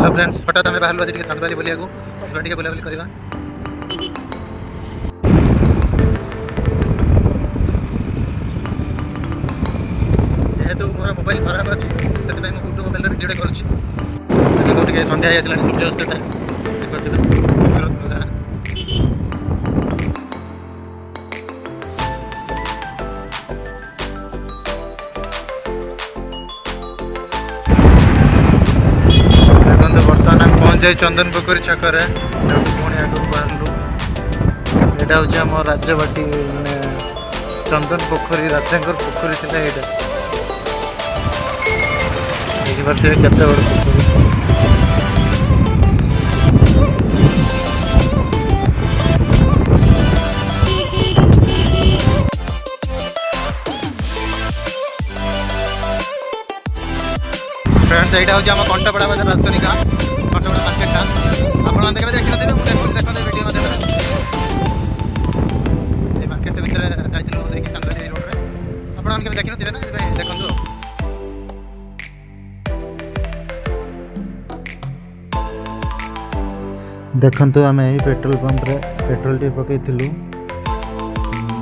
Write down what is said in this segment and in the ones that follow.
Hello friends हठात आम बाहर आज चांदबाली बुला बुलाबुली करवा जेहेतु मोर मोबाइल खराब अच्छी से गुड्डू मोबाइल भिडियो करुँच सन्ध्या आसला सूर्यास्त टाइम बर्तमान आम पहुँच जाए चंदन पोखरी छकरे पुणी आगे बाहर यहाँ हूँ आम राजबाटी मैंने चंदन पोखरी राजांकर पोखरी थी यहाँ देखिपे केते बड़ पोखरी फ्रेंड्स यहाँ हूँ आम कंटापड़ा बाजार राजधानी गाँ कंटापड़ा मार्केट टा आप देखते देखते वीडियो मार्केट भितर जाइए चांदबाली रोड में आपने देखते ना देखो देखु आम यही पेट्रोल पंप रे पेट्रोल टे पकईलु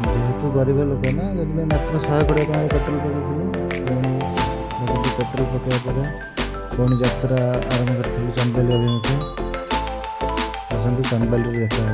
जेहेतु गरीब लोक ना जब मात्र 120 टका पेट्रोल पकईलु पेट्रोल पकड़ा पुणी यात्रा आरंभ करूँ चांदबाली अभिमुखे आसतु चांदबाली देखा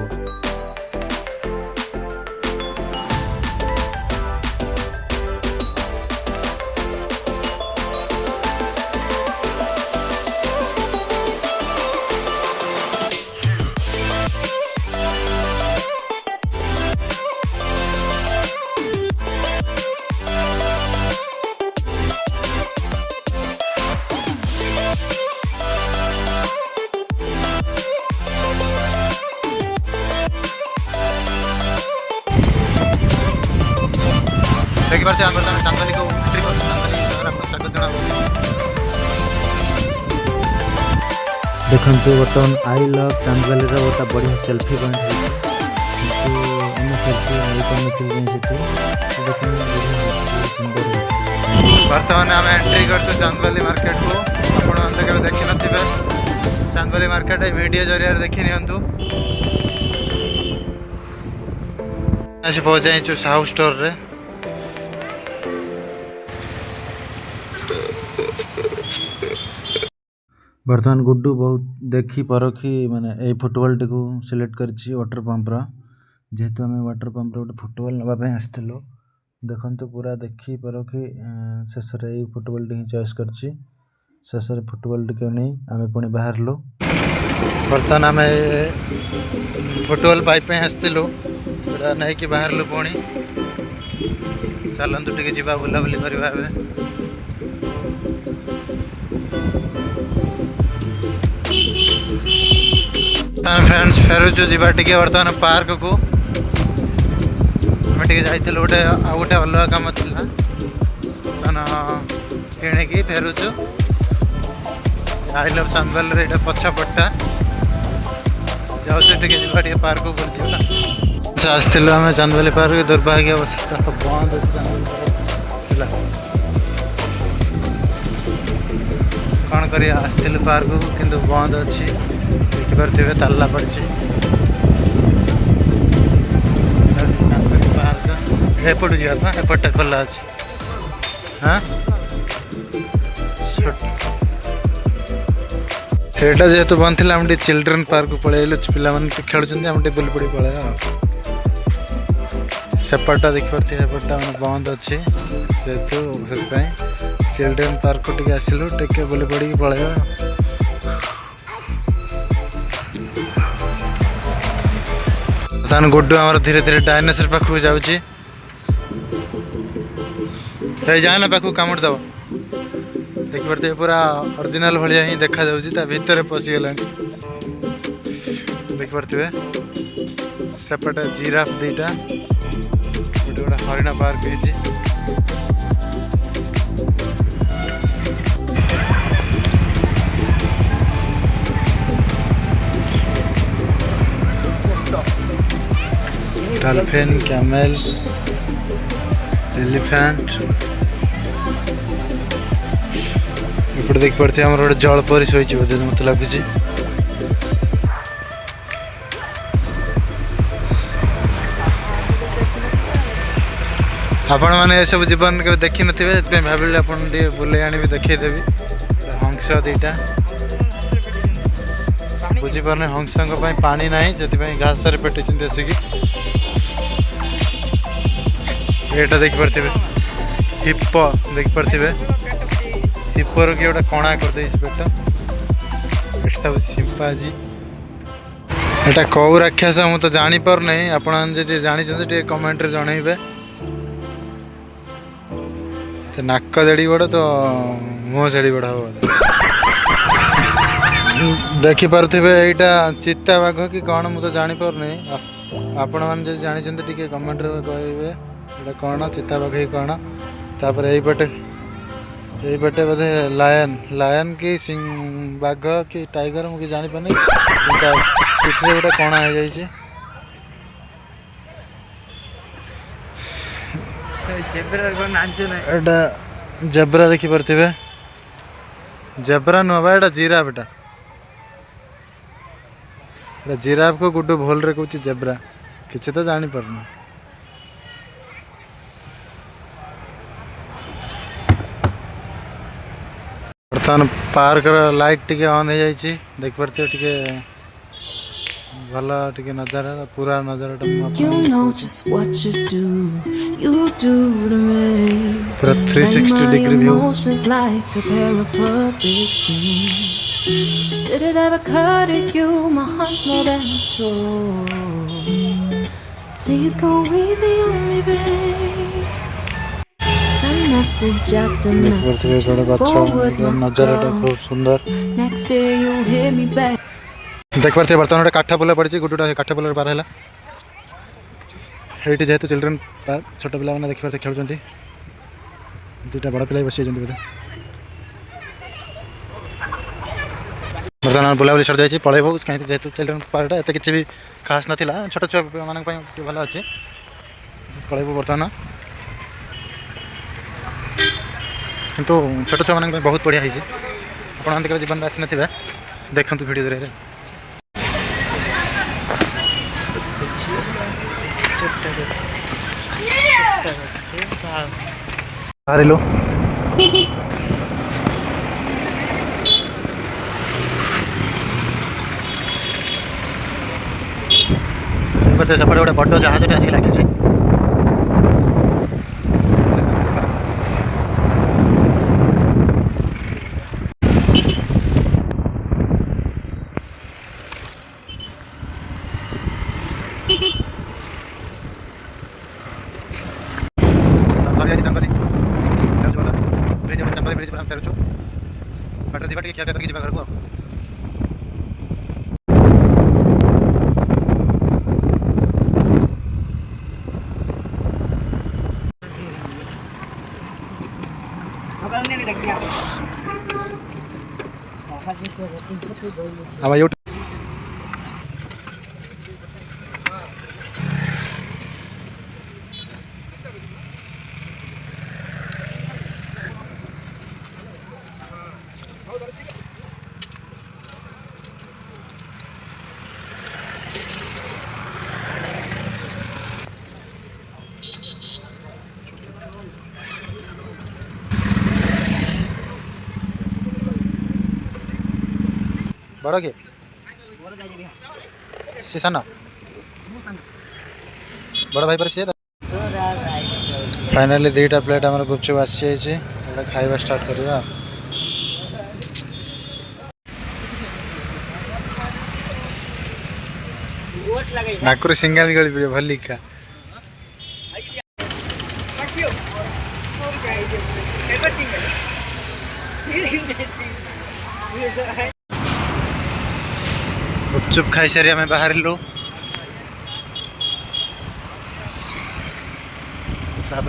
देखिए चांदबाली को एंट्री कर स्वागत जना देखु बर्तमान आई लव चांदबाली गोटे बढ़िया सेल्फी पॉइंट बर्तमान आम एंट्री कर चांदबाली मार्केट को आप देखी नी चांदबाली मार्केट वीडियो जरिया देखी नियंतु आज पहुँच जाइए साहू स्टोर रे बर्तमान गुड्डू बहुत देखी परखी माने ए फुटबॉल टी को सिलेक्ट करछि वाटर पंप रा जेहेतु आम वाटर पंप गोटे फुटबॉल नापी आसलु देखु पूरा देखी परखी शेष में फुटबॉल टी चॉइस करछि शेष में फुटबॉल टी नहीं आम पुणी बाहरलु बर्तमान आम फुटबॉल पाइप आसलु नहीं कि बाहरलु पुणी चलतु टे जा बुलाबुली करवा फ्रेंड्स फेरुचु जीवा टिके बर्तमान पार्क को आम जाइए गोटे गोटे अलग कम था कि फेरुचु आई लव चांदबाली ये पछपटा जाऊँ जी पार्क को बुलती आसलु आम चांदबाली पार्क दुर्भाग्य अवस्था बंद कौन कर आसलु पार्क को किंतु बंद अच्छी देखिपे ताला पड़ी एपट जावा एपटे खोला अच्छे हाँ सेटा जेहेतु बंद थी आम चिल्ड्रेन पार्क को पलैलु पिला खेलुँच आम बुली पड़ी पलैया सेपटा देखिपे सेपटा मैंने बंद अच्छी जेहेतु से चिल्ड्रेन पार्क को टे आसलु टे बुली पड़ी पलैया गुड्डू आम धीरे धीरे डायनासोर पाखक जाऊँगी जाना पाखक कामुड़ दब देखिपे पूरा ओरिजिनल भाया ही देखा भितर पशिगला देखिपे सेपटे जिराफ दीटा गोटे गोटे हरिण पार्क होती डॉल्फिन कैमल एलिफेंट ଏପଟେ ଦେଖିପାରୁଥିବେ ଆମର ଗୋଟେ ଜଳ ପରି ଶୋଇଛି ବୋଧେ ମୋତେ ଲାଗୁଛି। ଆପଣମାନେ ଏସବୁ ଜୀବନ କେବେ ଦେଖିନଥିବେ, ସେଥିପାଇଁ ଭାବିଲି ଆପଣ ଟିକେ ବୁଲେଇ ଆଣିବି ଦେଖେଇଦେବି। ହଂସ ଦୁଇଟା ବୁଝିପାରୁନି, ହଂସଙ୍କ ପାଇଁ ପାଣି ନାହିଁ, ସେଥିପାଇଁ ଘାସରେ ପେଟୁଛନ୍ତି ଆସିକି। ଏଇଟା ଦେଖିପାରୁଥିବେ ହିପ, ଦେଖିପାରୁଥିବେ ହିପରୁ କିଏ ଗୋଟେ କଣା କରିଦେଇଛି ପେଟ। ଏଇଟା ହେଉଛି ସିମ୍ପାଜି। ଏଇଟା କୋଉ ରାକ୍ଷସ ମୁଁ ତ ଜାଣିପାରୁନାହିଁ, ଆପଣମାନେ ଯଦି ଜାଣିଛନ୍ତି ଟିକେ କମେଣ୍ଟରେ ଜଣେଇବେ। ସେ ନାକ ଜେଡ଼ି ବଡ଼ ତ ମୁହଁ ଜେଡ଼ି ବଡ଼ ହବ। ଦେଖିପାରୁଥିବେ ଏଇଟା ଚିତା ବାଘ କି କ'ଣ ମୁଁ ତ ଜାଣିପାରୁନି। ଆପଣମାନେ ଯଦି ଜାଣିଛନ୍ତି ଟିକେ କମେଣ୍ଟରେ କହିବେ ଏଇଟା କ'ଣ ଚିତା ବାଘ କି କ'ଣ। ତାପରେ ଏଇପଟେ ବୋଧେ ଲାୟନ କି ବାଘ କି ଟାଇଗର ମୁଁ କିଛି ଜାଣିପାରୁନି, ପିଠିରେ ଗୋଟେ କଣା ହେଇଯାଇଛି। ଏଇଟା ଜେବ୍ରା ଦେଖିପାରୁଥିବେ, ଜେବ୍ରା ନୁହଁ ବା ଏଇଟା ଜିରାଫ। ଏଇଟା ଜିରାଫକୁ ଗୁଡୁ ଭୁଲରେ କହୁଛି ଜେବ୍ରା, କିଛି ତ ଜାଣିପାରୁନି। ବର୍ତ୍ତମାନ ପାର୍କର ଲାଇଟ୍ ଟିକେ ଅନ୍ ହେଇଯାଇଛି, ଦେଖିପାରୁଥିବେ ଟିକେ ଭଲ ଟିକେ ନଜାରା, ପୁରା ନଜାରାଟା ମୁଁ ଆପଣଙ୍କୁ ପୁରା 360 degree view. Did it ever occur to you my heart's more than a toy? Please go easy on me, babe. Send message after message forward my call. सुंदर next day you hear me back. देखिए बर्तमान गोटे काठ पोल पड़ी, गोटे काठ पोल पार है ये जेहतु चिल्ड्रेन पार्क, छोट पिला मैंने देखिए खेलुं, दुईटा बड़ पिला बस बोधे। बर्तमान बुलाबुली सर जाइए पलैबू कहीं जेहतु चिल्ड्रेन पार्कटा एत किसी भी खास नाला, छोट छुआ मान भल अच्छे पलैबू बर्तमान। किंतु छोट छुआ मान बहुत बढ़िया है, आपते केवल जीवन में आसी ना देखते भिडियो जरिए। बाहर सेपटे गोटे बड़ जहाज आसिक लगी। बाटर जी क्या करके घर को बड़ के सी सान बड़ भाई पर सी फाइनाली दुईटा प्लेट आम गुपचुप आसी खाଇବା स्टार्ट करवा। नाकुर सिंगाल गली पड़े भलिका गुपचुप खाई सारी आम बाहर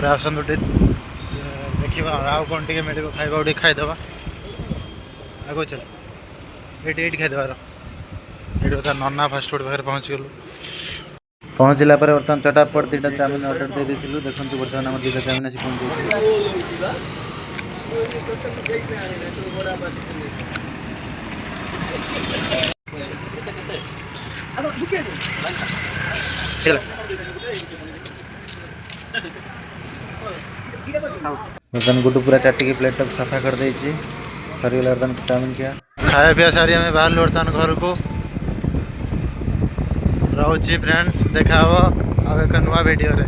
आसतु देखा आउ कौन टे मिले खावा खाईदे आगे चल ये खाईदेवार ये नन्ना फास्ट फुड पाखे पहुँचला बर्तमान चटापट दुईटा चाउमिन अर्डर दे देखते बर्तमान दुईटा चाउमिन आसी पहुँच बर्तन गुड्डू पूरा चाटिकी प्लेट तक सफा कर देछि सरीगला बर्तन चाउमिन किया खाया पिया सारी हमें बाहर बर्तन घर को रोची फ्रेंड्स देखा अब एक नुआ वीडियो रे।